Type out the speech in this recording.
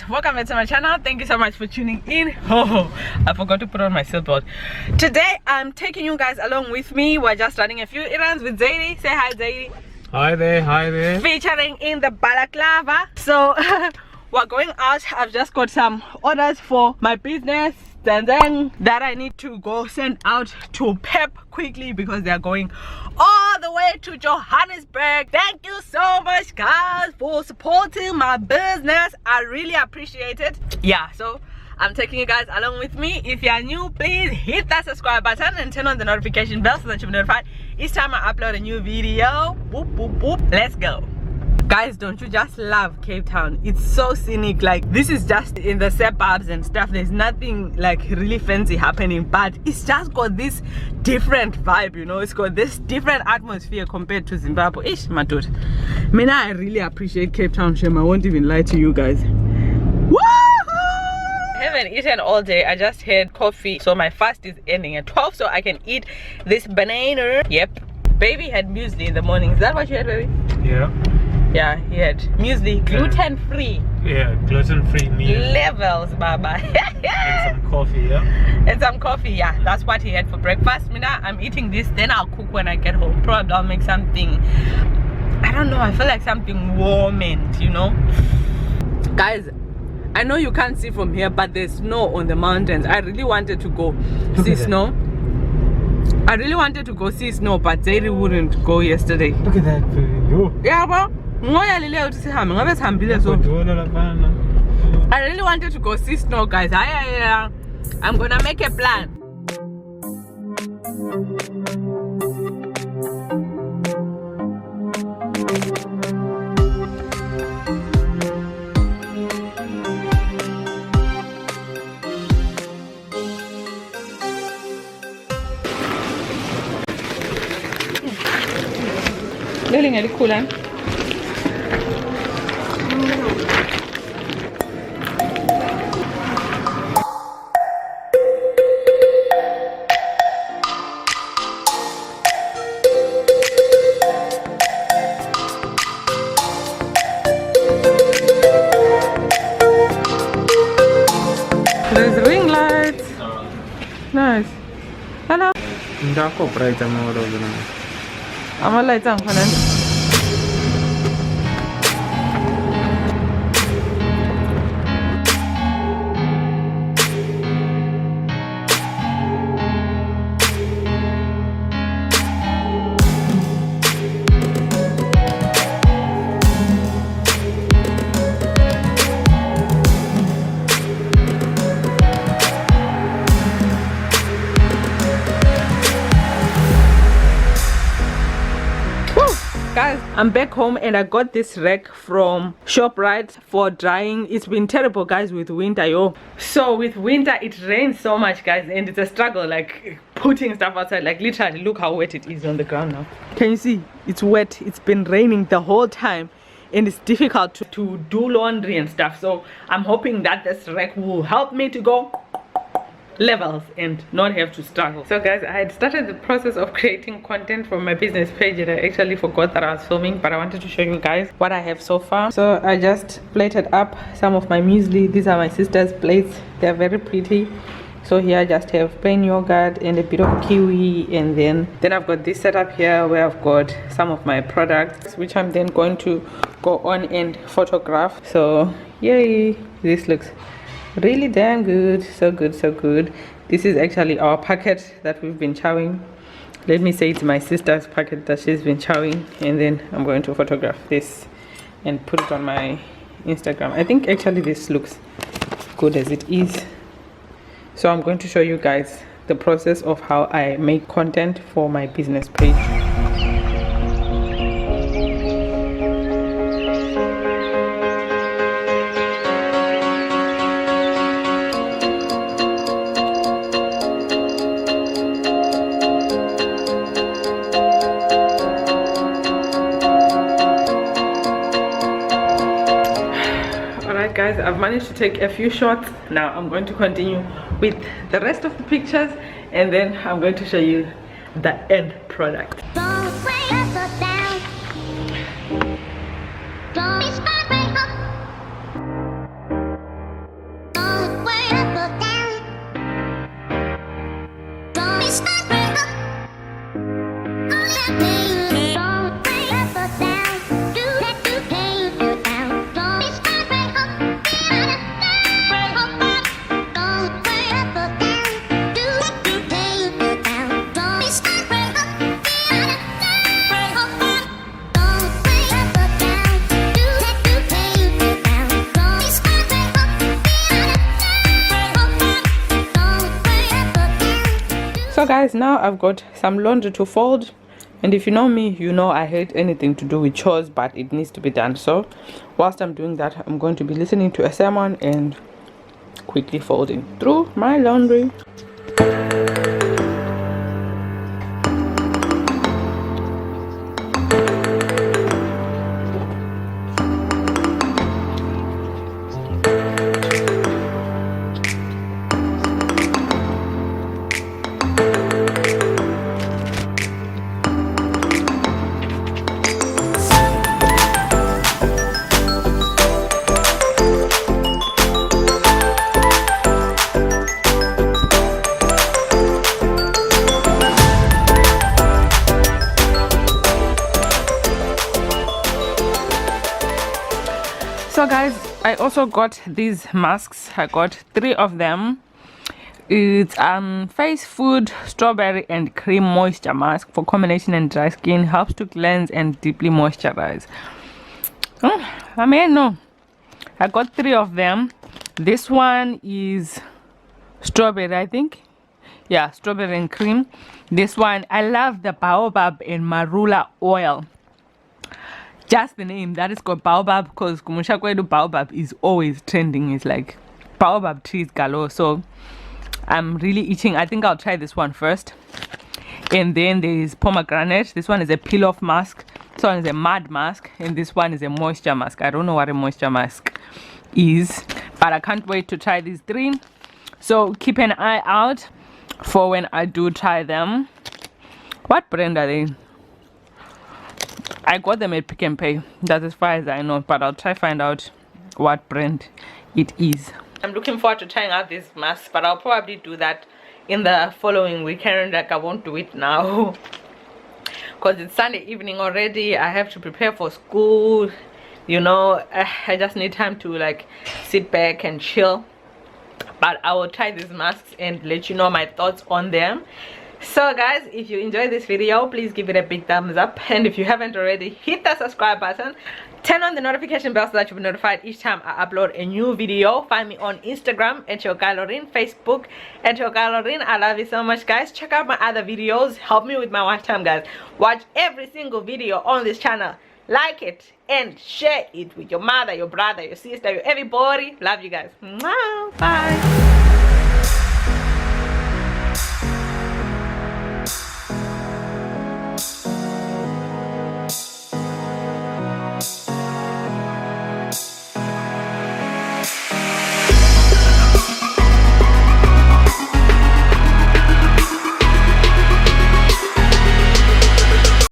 welcome back to my channel. Thank you so much for tuning in. Oh, I forgot to put on my seatbelt. Today I'm taking you guys along with me. We're just running a few errands with Zaidi. Say hi, Zaidi. Hi there. Featuring in the balaclava. So we're going out. I've just got some orders for my business and then that I need to go send out to Pep quickly because they're going all the way to Johannesburg. Thank you so much guys for supporting my business. I really appreciate it. Yeah, so I'm taking you guys along with me. If you are new, please hit that subscribe button and turn on the notification bell so that you'll be notified each time I upload a new video. Boop boop boop. Let's go. Guys, don't you just love Cape Town? It's so scenic. Like, this is just in the suburbs and stuff. There's nothing like really fancy happening, but it's just got this different vibe, you know. It's got this different atmosphere compared to Zimbabwe. Ish, my dude. Mina, I really appreciate Cape Town, Shem. I won't even lie to you guys. Woo! I haven't eaten all day. I just had coffee, so my fast is ending at 12, so I can eat this banana. Yep. Baby had muesli in the morning. Is that what you had, baby? Yeah. Yeah, he had muesli, gluten-free. Yeah, gluten-free meal. Levels, baba. And some coffee, yeah? And some coffee, yeah. That's what he had for breakfast. Mina, I'm eating this, then I'll cook when I get home. Probably I'll make something, I don't know, I feel like something warm and, you know. Guys, I know you can't see from here, but there's snow on the mountains. I really wanted to go see snow. I really wanted to go see snow, but Zaidi wouldn't go yesterday. Look at that, yo. Yeah, bro. I really wanted to go see snow, guys. I'm gonna make a plan. Feeling really cool, eh? There's ring lights. Nice. Hello. I'm a light on. Guys, I'm back home and I got this rack from ShopRite for drying. It's been terrible, guys, with winter, yo. So with winter it rains so much, guys, and it's a struggle like putting stuff outside. Like literally look how wet it is on the ground now. Can you see? It's wet. It's been raining the whole time and it's difficult to do laundry and stuff. So I'm hoping that this rack will help me to go levels and not have to struggle. So guys, I had started the process of creating content for my business page and I actually forgot that I was filming, but I wanted to show you guys what I have so far. So I just plated up some of my muesli. These are my sister's plates. They're very pretty. So here I just have plain yogurt and a bit of kiwi, and then I've got this setup here where I've got some of my products which I'm then going to go on and photograph. So yay, this looks really damn good. So good, so good. This is actually our packet that we've been chowing. Let me say it's my sister's packet that she's been chowing, and then I'm going to photograph this and put it on my Instagram. I think actually this looks good as it is. So I'm going to show you guys the process of how I make content for my business page. Guys, I've managed to take a few shots. Now I'm going to continue with the rest of the pictures and then I'm going to show you the end product. So guys, now I've got some laundry to fold, and if you know me, you know I hate anything to do with chores, but it needs to be done. So whilst I'm doing that, I'm going to be listening to a sermon and quickly folding through my laundry. So guys, I also got these masks. I got 3 of them. It's face food strawberry and cream moisture mask for combination and dry skin, helps to cleanse and deeply moisturize. I mean, no, I got 3 of them. This one is strawberry, I think. Yeah, strawberry and cream. This one, I love the baobab and marula oil. Just the name, that is called baobab, because Kumusha baobab is always trending. It's like baobab trees galore. So I'm really itching. I think I'll try this one first. And then there is pomegranate. This one is a peel off mask. This one is a mud mask, and this one is a moisture mask. I don't know what a moisture mask is, but I can't wait to try these 3. So keep an eye out for when I do try them. What brand are they? I got them at Pick and Pay. That's as far as I know, but I'll try find out what brand it is. I'm looking forward to trying out these masks, but I'll probably do that in the following weekend. Like, I won't do it now because it's Sunday evening already. I have to prepare for school, you know. I just need time to like sit back and chill. But I will try these masks and let you know my thoughts on them. So guys, if you enjoyed this video, please give it a big thumbs up, and if you haven't already, hit the subscribe button, turn on the notification bell so that you'll be notified each time I upload a new video. Find me on Instagram at yeukai.loreen, Facebook at yeukai.loreen. I love you so much guys. Check out my other videos, help me with my watch time guys. Watch every single video on this channel, like it and share it with your mother, your brother, your sister, your everybody. Love you guys. Mwah. Bye.